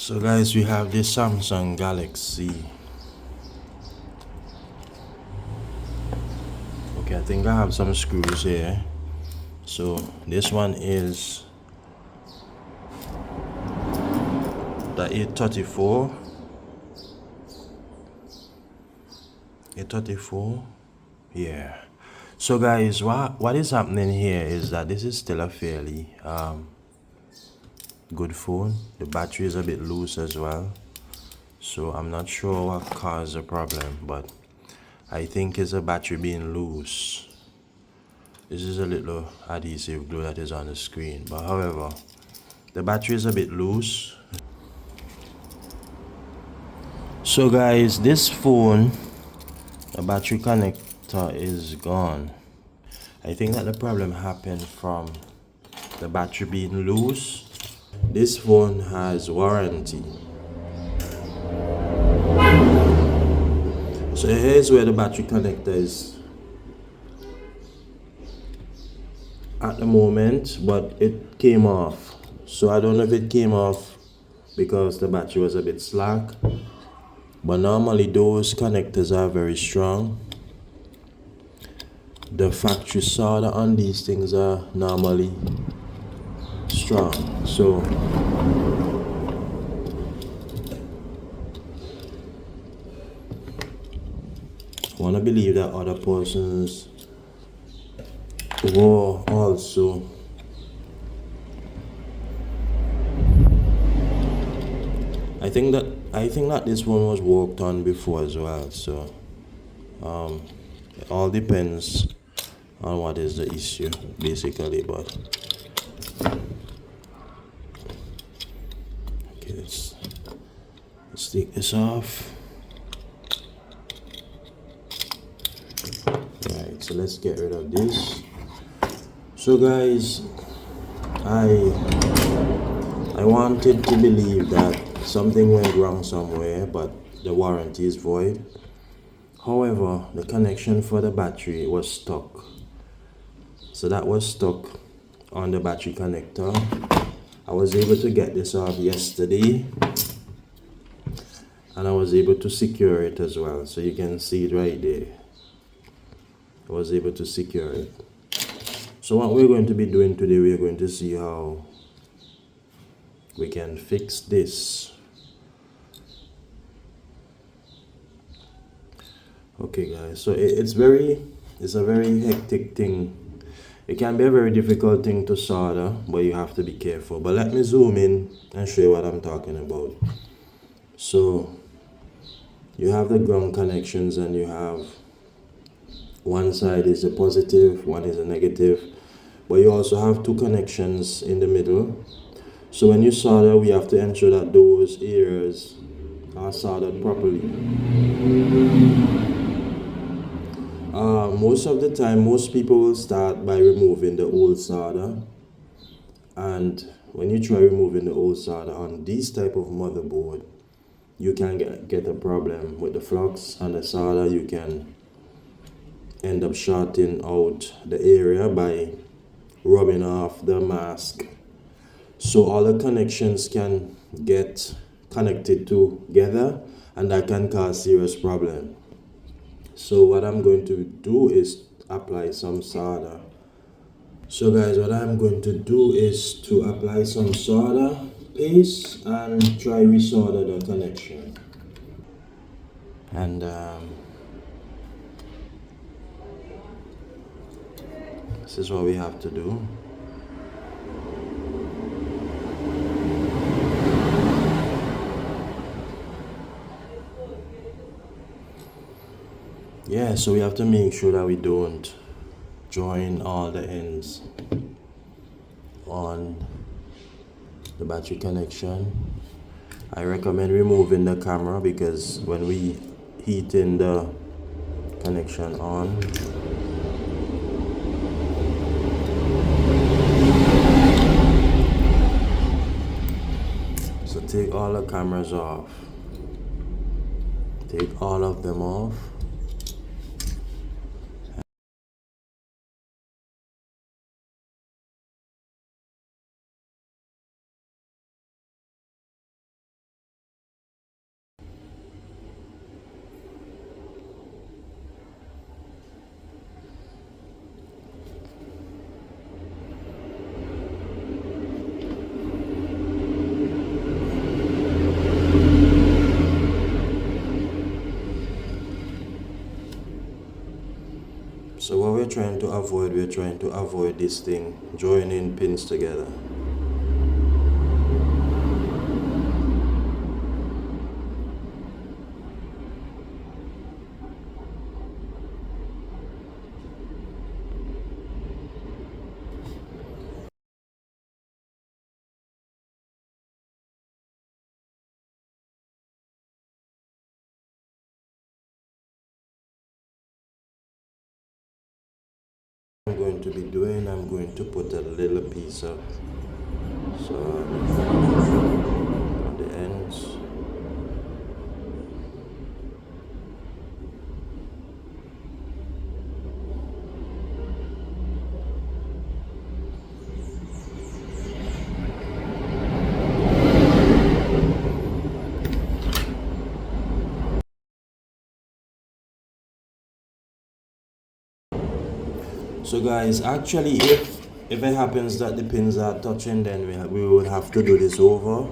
So guys, we have this Samsung Galaxy. Okay, I think I have some screws here. So this one is the A34. Yeah. So guys, what is happening here is that this is still a fairly good phone. The battery is a bit loose as well, so I'm not sure what caused the problem, but I think it's a battery being loose. This is a little adhesive glue that is on the screen, but however, the battery is a bit loose. So guys, this phone, the battery connector is gone. I think that the problem happened from the battery being loose. This phone has warranty. So here's where the battery connector is at the moment, but it came off. So I don't know if it came off because the battery was a bit slack, but normally those connectors are very strong. The factory solder on these things are normally strong, so I want to believe that other persons were also I think that this one was worked on before as well, so it all depends on what is the issue basically. But okay, let's take this off. Right, so let's get rid of this. So guys, I wanted to believe that something went wrong somewhere, but the warranty is void. However, the connection for the battery was stuck. So that was stuck on the battery connector. I was able to get this off yesterday, and I was able to secure it as well. So you can see it right there. I was able to secure it. So what we're going to be doing today, we're going to see how we can fix this. Okay guys, so it's a very hectic thing. It can be a very difficult thing to solder, but you have to be careful. But let me zoom in and show you what I'm talking about. So you have the ground connections, and you have one side is a positive, one is a negative, but you also have two connections in the middle. So when you solder, we have to ensure that those areas are soldered properly. Most of the time, most people will start by removing the old solder, and when you try removing the old solder on this type of motherboard, you can get a problem with the flux and the solder. You can end up shorting out the area by rubbing off the mask, so all the connections can get connected together, and that can cause serious problem. So what I'm going to do is apply some solder. So guys, what I'm going to do is to apply some solder paste and try resolder the connection. And this is what we have to do. Yeah, so we have to make sure that we don't join all the ends on the battery connection. I recommend removing the camera, because when we heating the connection on, so take all the cameras off, take all of them off. we're trying to avoid? We're trying to avoid this thing joining pins together. I'm going to be doing, I'm going to put a little piece of on the ends. So guys, actually if it happens that the pins are touching, then we will have to do this over,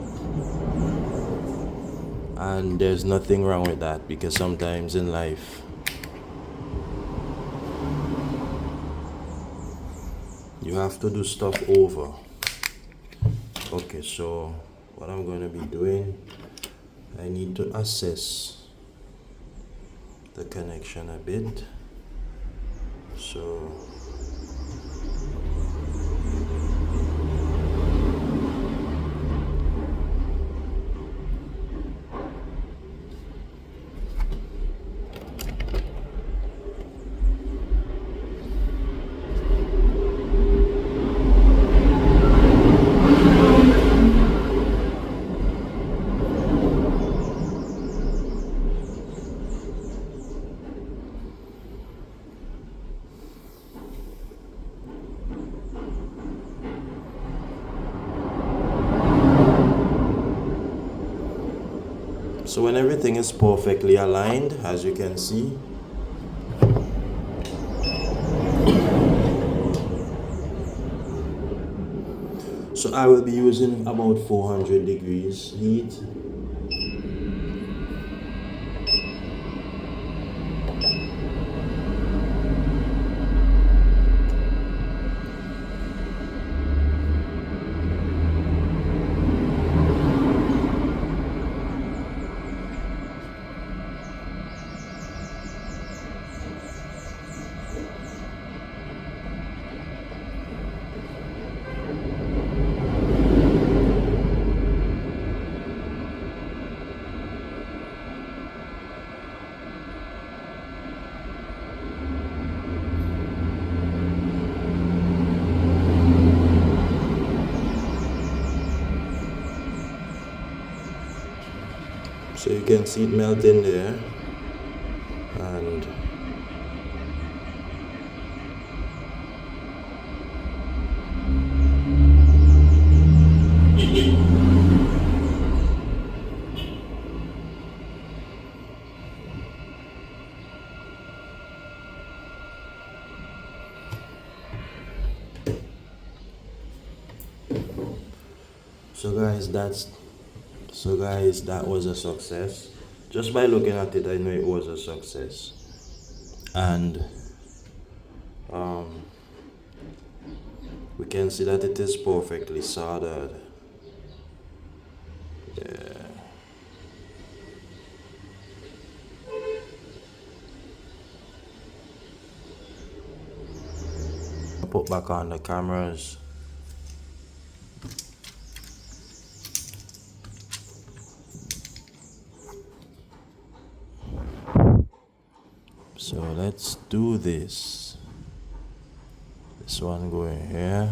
and there's nothing wrong with that, because sometimes in life you have to do stuff over. Okay, so what I'm going to be doing, I need to assess the connection a bit. So So when everything is perfectly aligned, as you can see, so I will be using about 400 degrees heat. So you can see it melting there, and so guys, that was a success. Just by looking at it, I know it was a success. And we can see that it is perfectly soldered. Yeah. Put back on the cameras. So let's do this. This one going here.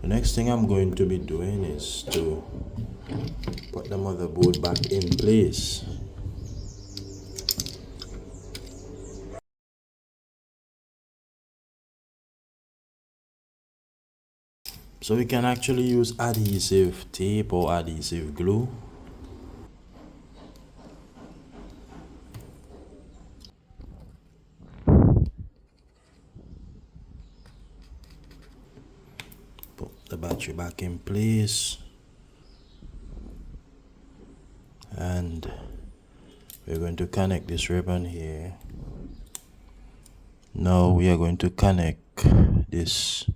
The next thing I'm going to be doing is to put the motherboard back in place. So we can actually use adhesive tape or adhesive glue. Put the battery back in place. We're going to connect this ribbon here. Now we are going to connect this,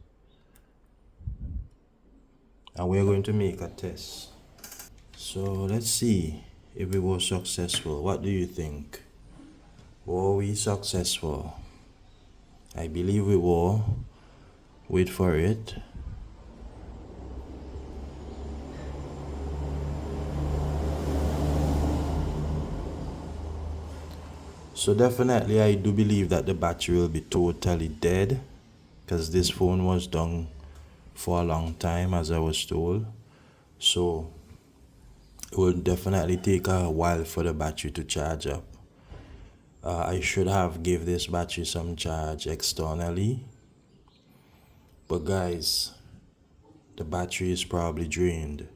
and we're going to make a test. So let's see if we were successful. What do you think? Were we successful? I believe we were. Wait for it. So definitely I do believe that the battery will be totally dead, because this phone was done for a long time, as I was told. So it will definitely take a while for the battery to charge up. I should have give this battery some charge externally, but guys, the battery is probably drained,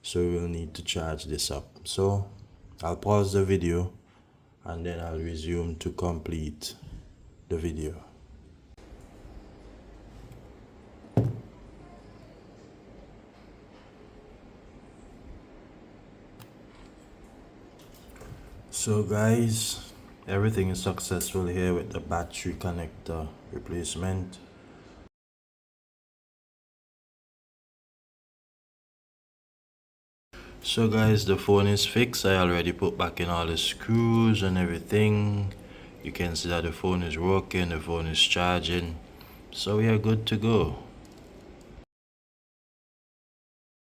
so we'll need to charge this up. So I'll pause the video and then I'll resume to complete the video. So guys, everything is successful here with the battery connector replacement. So guys, the phone is fixed. I already put back in all the screws and everything. You can see that the phone is working, the phone is charging. So we are good to go.